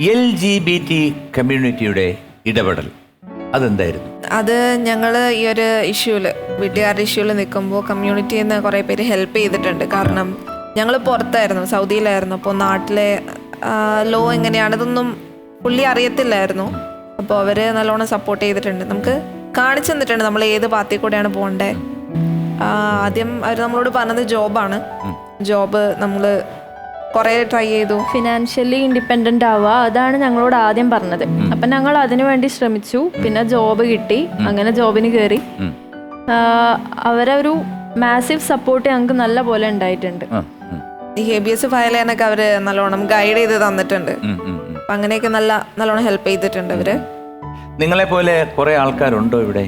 LGBT കമ്മ്യൂണിറ്റിയുടെ ഇടപെടൽ അതെന്തായിരുന്നു? അത് ഞങ്ങൾ ഈ ഒരു ഇഷ്യൂല്, വീട്ടുകാരുടെ ഇഷ്യൂല് നിൽക്കുമ്പോൾ കമ്മ്യൂണിറ്റിയിൽ നിന്ന് കുറേ പേര് ഹെൽപ്പ് ചെയ്തിട്ടുണ്ട്. കാരണം ഞങ്ങൾ പുറത്തായിരുന്നു, സൗദിയിലായിരുന്നു. അപ്പോൾ നാട്ടിലെ ലോ എങ്ങനെയാണ് ഇതൊന്നും പുള്ളി അറിയത്തില്ലായിരുന്നു. അപ്പോൾ അവർ നല്ലോണം സപ്പോർട്ട് ചെയ്തിട്ടുണ്ട്. നമുക്ക് കാണിച്ചു തന്നിട്ടുണ്ട് നമ്മൾ ഏത് പാർട്ടി കൂടെയാണ് പോകേണ്ടത്. ആദ്യം അവർ നമ്മളോട് പറഞ്ഞത് ജോബാണ്. ജോബ് നമ്മൾ കുറേ ട്രൈ ചെയ്തു. ഫിനാൻഷ്യലി ഇൻഡിപെൻഡന്റ് ആവുക, അതാണ് ഞങ്ങളോട് ആദ്യം പറഞ്ഞത്. അപ്പം ഞങ്ങൾ അതിനു വേണ്ടി ശ്രമിച്ചു. പിന്നെ ജോബ് കിട്ടി, അങ്ങനെ ജോബിന് കയറി. അവരൊരു മാസീവ് സപ്പോർട്ട് ഞങ്ങൾക്ക് നല്ല പോലെ ഉണ്ടായിട്ടുണ്ട്. ഈ ABS ഫയൽ ചെയ്യാനൊക്കെ അവർ നല്ലോണം ഗൈഡ് ചെയ്ത് തന്നിട്ടുണ്ട്. അപ്പം അങ്ങനെയൊക്കെ നല്ലോണം ഹെൽപ്പ് ചെയ്തിട്ടുണ്ട് അവർ. നിങ്ങളെ പോലെ കുറെ ആൾക്കാരുണ്ടോ ഇവിടെ?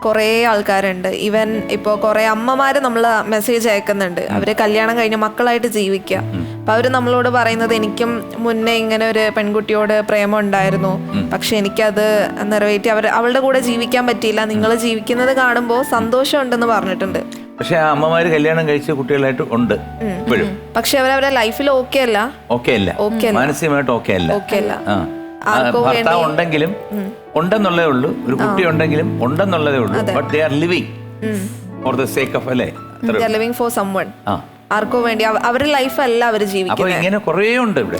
കുറേ ആൾക്കാരുണ്ട്. ഈവൻ ഇപ്പോൾ കുറേ അമ്മമാർ നമ്മൾ മെസ്സേജ് അയക്കുന്നുണ്ട്. അവർ കല്യാണം കഴിഞ്ഞ് മക്കളായിട്ട് ജീവിക്കുക. അപ്പം അവർ നമ്മളോട് പറയുന്നത്, എനിക്കും മുന്നേ ഇങ്ങനെ ഒരു പെൺകുട്ടിയോട് പ്രേമം ഉണ്ടായിരുന്നു, പക്ഷെ എനിക്കത് നിറവേറ്റി അവളുടെ കൂടെ ജീവിക്കാൻ പറ്റിയില്ല. നിങ്ങൾ ജീവിക്കുന്നത് കാണുമ്പോൾ സന്തോഷമുണ്ടെന്ന് പറഞ്ഞിട്ടുണ്ട്. പക്ഷെ ആ അമ്മമാര് കല്യാണം കഴിച്ച കുട്ടികളായിട്ട് ഉണ്ട് ഇപ്പോഴും. പക്ഷെ അവരവരുടെ ലൈഫിൽ ഓക്കെ അല്ല, മാനസികമായിട്ട് ഓക്കെ അല്ല. ഭർത്താവ് ഉണ്ടെങ്കിലും ഉണ്ടെന്നുള്ളതേ ഉള്ളൂ, ഒരു കുട്ടി ഉണ്ടെങ്കിലും ഉണ്ടെന്നുള്ളതേ ഉള്ളൂ. But they are living for the sake of, അല്ലേ? ലിവിങ് ഫോർ സംവൺ, ആർക്കോ വേണ്ടി. അവരുടെ ലൈഫ് അല്ല അവർ ജീവിക്കുന്നത്. അപ്പൊ ഇങ്ങനെ കുറേ ഉണ്ട് ഇവിടെ.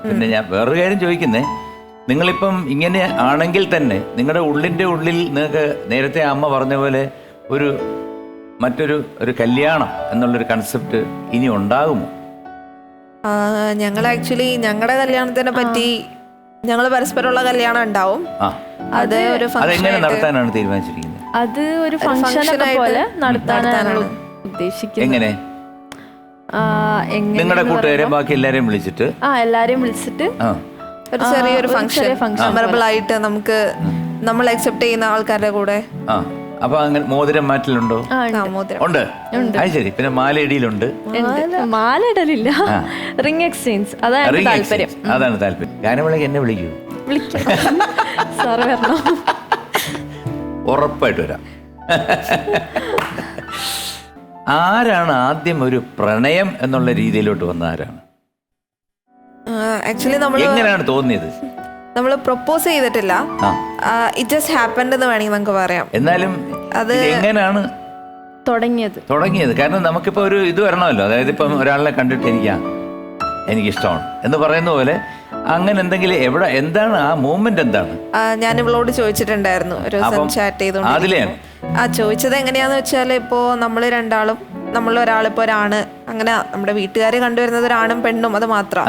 പിന്നെ ഞാൻ വേറൊരു കാര്യം ചോദിക്കുന്നേ, നിങ്ങളിപ്പം ഇങ്ങനെ ആണെങ്കിൽ തന്നെ നിങ്ങളുടെ ഉള്ളിന്റെ ഉള്ളിൽ നിങ്ങൾക്ക് നേരത്തെ അമ്മ പറഞ്ഞ പോലെ മറ്റൊരു കല്യാണം എന്നുള്ളൊരു കൺസെപ്റ്റ് ഇനി ഉണ്ടാകുമോ? ഞങ്ങൾ ആക്ച്വലി ഞങ്ങളുടെ കല്യാണത്തിനെ പറ്റി ഞങ്ങൾ പരസ്പരമുള്ള കല്യാണം ഉണ്ടാവും. അത് ഒരു അതെങ്ങനെ നടത്താനാണ് തീരുമാനിച്ചിരിക്കുന്നത്? അത് ഒരു ഫംഗ്ഷൻ പോലെ നടത്താനാണ് ഉദ്ദേശിക്കുന്നത്. എങ്ങനെ? നിങ്ങളുടെ കൂട്ടുകാരെ ബാക്കി എല്ലാരെയും വിളിച്ചിട്ട് ഒരു ചെറിയൊരു ഫംഗ്ഷൻ മെമ്മറബിൾ ആയിട്ട് നമ്മൾ അക്സെപ്റ്റ് ചെയ്യുന്ന ആൾക്കാരുടെ കൂടെ. അപ്പൊ അങ്ങനെ മോതിരം മാറ്റലുണ്ടോ? ഉണ്ട്. അത് ശരി. പിന്നെ മാലയിടയിലുണ്ട്. മാലയിടലില്ല, റിംഗ് എക്സ്ചേഞ്ച്. അതാണ് താല്പര്യം. ഗാനമേളയ്ക്ക് എന്നെ വിളിക്കൂ. സാറ് വരണം, ഉറപ്പായിട്ട് വരാം. ആരാണ് ആദ്യം ഒരു പ്രണയം എന്നുള്ള രീതിയിലോട്ട് വന്ന ആരാണ്? ആക്ച്വലി എങ്ങനെയാണ് തോന്നിയത്? നമ്മൾ പ്രൊപ്പോസ് ചെയ്തിട്ടില്ല, ഇറ്റ് ജസ്റ്റ് ഹാപ്പൻഡ് എന്ന് വേണമെങ്കിൽ നമുക്ക് പറയാം. എന്നാലും അത് എങ്ങനെയാണ് തുടങ്ങിയത്? കാരണം നമുക്കിപ്പോ ഒരു ഇത് വരണമല്ലോ. അതായത് ഇപ്പം ഒരാളെ കണ്ടിട്ട് എനിക്കിഷ്ടമാണ് എന്ന് പറയുന്ന പോലെ അങ്ങനെ എന്തെങ്കിലും എന്താണ് ആ മൂവ്മെന്റ്? എന്താണ്? ഞാൻ ഇവളോട് ചോദിച്ചിട്ടുണ്ടായിരുന്നു ഒരു ദിവസം ചാറ്റ് ചെയ്തോണ്ട്. ചോദിച്ചത് എങ്ങനെയാന്ന് വെച്ചാൽ, ഇപ്പോ നമ്മളൊരാളിപ്പോ ഒരാണ്, അങ്ങനെ നമ്മുടെ വീട്ടുകാര് കണ്ടുവരുന്നത് ഒരാണും പെണ്ണും, അത് മാത്രം.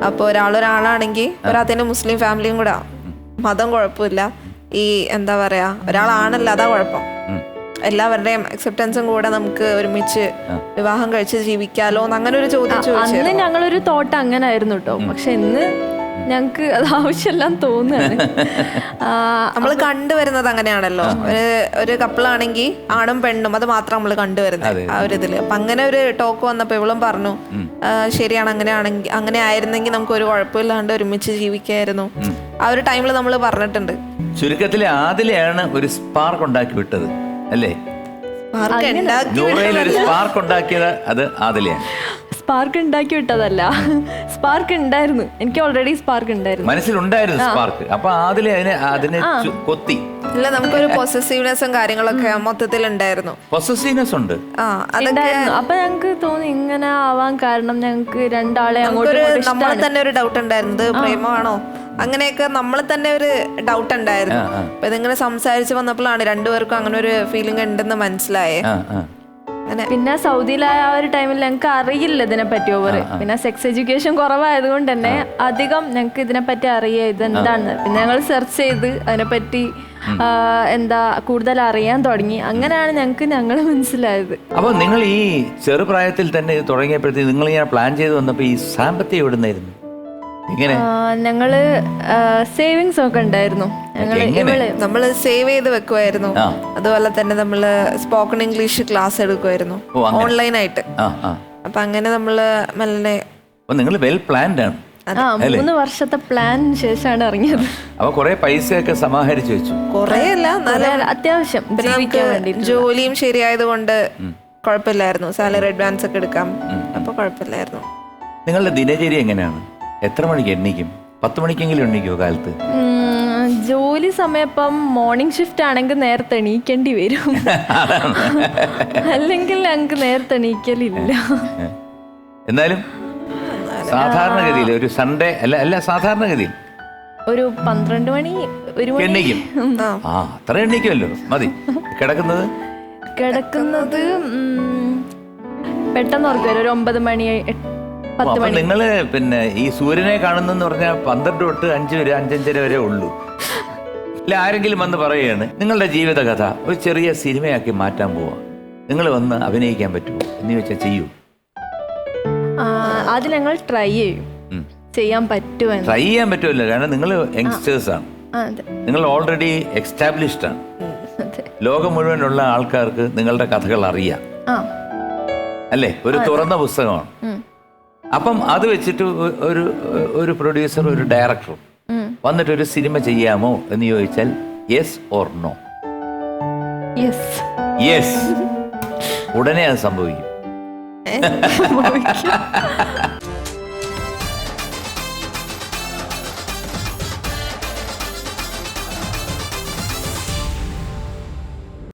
അപ്പൊ ഒരാളാണെങ്കിൽ ഒരാത്തിന് മുസ്ലിം ഫാമിലിയും കൂടെ, മതം കുഴപ്പമില്ല. ഈ എന്താ പറയാ, ഒരാളാണല്ലോ, അതാ കുഴപ്പം. എല്ലാവരുടെയും അക്സെപ്റ്റൻസും കൂടെ നമുക്ക് ഒരുമിച്ച് വിവാഹം കഴിച്ച് ജീവിക്കാലോ എന്ന് അങ്ങനെ ഒരു ചോദ്യം ചോദിച്ചു. അന്ന് ഞങ്ങളൊരു തോട്ട് അങ്ങനെ ആയിരുന്നു കേട്ടോ. പക്ഷെ ഇന്ന് ഞങ്ങക്ക് അത് ആവശ്യമെല്ലാം തോന്നുകയാണ്. നമ്മൾ കണ്ടുവരുന്നത് അങ്ങനെയാണല്ലോ. ഒരു കപ്പിളാണെങ്കിൽ ആണും പെണ്ണും, അത് മാത്രം നമ്മൾ കണ്ടുവരുന്നത് ആ ഒരു ഇതില്. അപ്പൊ അങ്ങനെ ഒരു ടോക്ക് വന്നപ്പോ ഇവളും പറഞ്ഞു, ശരിയാണ്, അങ്ങനെ ആയിരുന്നെങ്കിൽ നമുക്ക് ഒരു കുഴപ്പമില്ലാണ്ട് ഒരുമിച്ച് ജീവിക്കായിരുന്നു. ആ ഒരു ടൈമിൽ നമ്മൾ പറഞ്ഞിട്ടുണ്ട്. ചുരുക്കത്തില് ആദിലെയാണ് ഒരു സ്പാർക്ക് ഉണ്ടാക്കി വിട്ടത്, അല്ലേ? ഒരു സ്പാർക്ക് ഉണ്ടാക്കിയത് അത് ആദിലെയാണ്. സ്പാർക്ക് ഉണ്ടാക്കി വിട്ടതല്ല, സ്പാർക്ക് ഉണ്ടായിരുന്നു. എനിക്ക് ഓൾറെഡി സ്പാർക്ക് ഉണ്ടായിരുന്നു, മനസ്സിലുണ്ടായിരുന്നു സ്പാർക്ക്. അപ്പൊ ആദിലെ അതിനെ കൊത്തി. ഇല്ല, നമുക്കൊരു പൊസസീവ്നെസ്സും കാര്യങ്ങളൊക്കെ മൊത്തത്തിൽ ഉണ്ടായിരുന്നു. പൊസസീവ്നെസ് ഉണ്ട്. അപ്പൊ ഞങ്ങക്ക് തോന്നി ഇങ്ങനെ ആവാൻ കാരണം ഞങ്ങക്ക് രണ്ടാളെ നമ്മൾ തന്നെ ഒരു ഡൗട്ട് ഉണ്ടായിരുന്നത് പ്രേമമാണോ, അങ്ങനെയൊക്കെ നമ്മൾ തന്നെ ഒരു ഡൗട്ട് ഉണ്ടായിരുന്നു. അപ്പൊ ഇതിങ്ങനെ സംസാരിച്ച് വന്നപ്പോഴാണ് രണ്ടുപേർക്കും അങ്ങനെ ഒരു ഫീലിംഗ് ഉണ്ടെന്ന് മനസ്സിലായേ. പിന്നെ സൗദിയിലായ ആ ഒരു ടൈമിൽ ഞങ്ങൾക്ക് അറിയില്ല ഇതിനെപ്പറ്റി ഓവർ. പിന്നെ സെക്സ് എഡ്യൂക്കേഷൻ കുറവായതുകൊണ്ട് തന്നെ അധികം ഞങ്ങൾക്ക് ഇതിനെപ്പറ്റി അറിയാം ഇതെന്താണ്. പിന്നെ ഞങ്ങൾ സെർച്ച് ചെയ്ത് അതിനെപ്പറ്റി കൂടുതൽ അറിയാൻ തുടങ്ങി. അങ്ങനെയാണ് ഞങ്ങൾ മനസ്സിലായത്. അപ്പൊ നിങ്ങൾ ഈ ചെറുപ്രായത്തിൽ തന്നെ ഇത് തുടങ്ങിയപ്പോഴത്തേക്ക് നിങ്ങൾ ഇങ്ങനെ പ്ലാൻ ചെയ്ത് വന്നപ്പോ ഈ സാമ്പത്തികം എവിടുന്നായിരുന്നു? ഞങ്ങള് സേവിങ്സ് ഒക്കെ ഉണ്ടായിരുന്നു. നമ്മള് സേവ് ചെയ്ത് വെക്കുമായിരുന്നു. അതുപോലെ തന്നെ നമ്മള് സ്പോക്കൺ ഇംഗ്ലീഷ് ക്ലാസ് എടുക്കുമായിരുന്നു ഓൺലൈനായിട്ട്. അപ്പൊ അങ്ങനെ നമ്മള് മെല്ലെ. നിങ്ങൾ വെൽ പ്ലാൻഡ് ആണ്. 3 വർഷത്തെ പ്ലാൻ ശേഷമാണ് ഇറങ്ങിയത്. അപ്പൊ കൊറേ പൈസയൊക്കെ സമാഹരിച്ചു വെച്ചു? കൊറേ അല്ല, അത്യാവശ്യം. ജോലിയും ശരിയായത് കൊണ്ട് കുഴപ്പമില്ലായിരുന്നു. സാലറി അഡ്വാൻസ് ഒക്കെ എടുക്കാം. അപ്പൊ കുഴപ്പമില്ലായിരുന്നു. നിങ്ങളുടെ ദിനചര്യ എങ്ങനെയാണ്? എത്ര മണിക്ക് എണ്ണിക്കും? 10 മണിക്കെങ്കിലും എണീക്കുമോ കാലത്ത്? ജോലി സമയം ഇപ്പം മോർണിംഗ് ഷിഫ്റ്റ് ആണെങ്കിൽ നേരത്തെ എണീക്കേണ്ടി വരും. അല്ലെങ്കിൽ ഞങ്ങൾക്ക് നേരത്തെ എണീക്കലില്ല. എന്നാലും സാധാരണഗതിയിൽ ഒരു സൺഡേ അല്ല സാധാരണഗതിയിൽ ഒരു 12 മണി 1 മണി എണീക്കും. അത്ര എണീക്കുമല്ലോ, മതി. കിടക്കുന്നത് പെട്ടെന്ന് ഓർക്കും ഒരു 9 മണി 10 മണി. നിങ്ങള് പിന്നെ ഈ സൂര്യനെ കാണുന്നെന്ന് പറഞ്ഞാൽ 12 തൊട്ട് 5 വരെ 5:30 വരെ ഉള്ളൂ. ഇല്ല, ആരെങ്കിലും വന്ന് പറയുകയാണ് നിങ്ങളുടെ ജീവിതകഥ ഒരു ചെറിയ സിനിമയാക്കി മാറ്റാൻ പോവാ, നിങ്ങൾ വന്ന് അഭിനയിക്കാൻ പറ്റുമോ എന്ന് ചോദിച്ചാൽ ചെയ്യൂ? അത് ഞങ്ങൾ ട്രൈ ചെയ്യും, ചെയ്യാൻ പറ്റുമോ? ട്രൈ ചെയ്യാൻ പറ്റുമല്ലോ, കാരണം നിങ്ങൾ യങ്സ്റ്റേഴ്സ് ആണ്, നിങ്ങൾ ഓൾറെഡി എക്സ്റ്റാബ്ലിഷ്ഡ് ആണ്. ലോകം മുഴുവനുള്ള ആൾക്കാർക്ക് നിങ്ങളുടെ കഥകൾ അറിയാം അല്ലേ? ഒരു തുറന്ന പുസ്തകമാണ്. അപ്പം അത് വെച്ചിട്ട് ഒരു പ്രൊഡ്യൂസർ ഒരു ഡയറക്ടറും വന്നിട്ട് ഒരു സിനിമ ചെയ്യാമോ എന്ന് ചോദിച്ചാൽ യെസ് ഓർ നോ? യെസ്. ഉടനെ അത് സംഭവിക്കും.